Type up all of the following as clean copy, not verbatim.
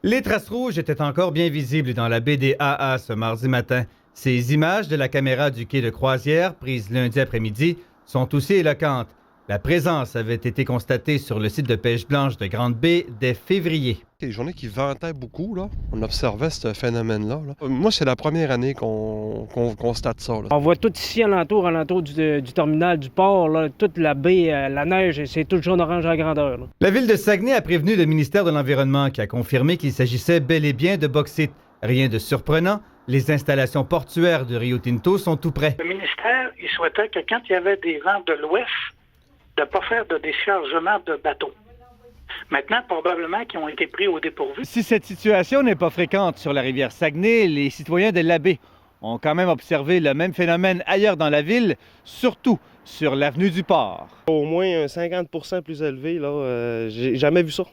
Les traces rouges étaient encore bien visibles dans la baie des AA ce mardi matin. Ces images de la caméra du quai de croisière, prises lundi après-midi, sont aussi éloquentes. La présence avait été constatée sur le site de pêche blanche de Grande-Baie dès février. Les journées qui ventaient beaucoup, là, on observait ce phénomène-là. Moi, c'est la première année qu'on constate ça. Là. On voit tout ici alentour du terminal du port, là, toute la baie, la neige, c'est tout jaune orange à grandeur. Là. La ville de Saguenay a prévenu le ministère de l'Environnement qui a confirmé qu'il s'agissait bel et bien de bauxite. Rien de surprenant, les installations portuaires de Rio Tinto sont tout près. Le ministère, il souhaitait que quand il y avait des vents de l'ouest, de ne pas faire de déchargement de bateaux. Maintenant, probablement qu'ils ont été pris au dépourvu. Si cette situation n'est pas fréquente sur la rivière Saguenay, les citoyens de la baie ont quand même observé le même phénomène ailleurs dans la ville, surtout sur l'avenue du Port. Au moins 50% plus élevé, là, j'ai jamais vu ça.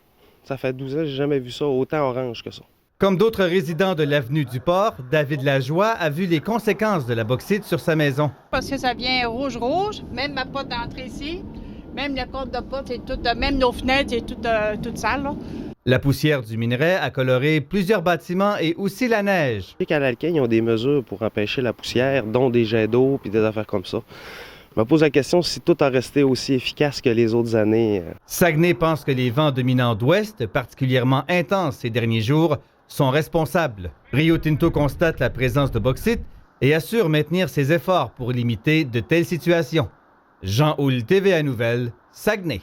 Ça fait 12 ans que j'ai jamais vu ça autant orange que ça. Comme d'autres résidents de l'avenue du Port, David Lajoie a vu les conséquences de la bauxite sur sa maison. Parce que ça vient rouge, même ma porte d'entrée ici. Même la porte de porte, c'est toute, même nos fenêtres, c'est toute sale. Là. La poussière du minerai a coloré plusieurs bâtiments et aussi la neige. Les Canadiens, ils ont des mesures pour empêcher la poussière, dont des jets d'eau et des affaires comme ça. Je me pose la question si tout a resté aussi efficace que les autres années. Saguenay pense que les vents dominants d'ouest, particulièrement intenses ces derniers jours, sont responsables. Rio Tinto constate la présence de bauxite et assure maintenir ses efforts pour limiter de telles situations. Jean Houle, TVA Nouvelles, Saguenay.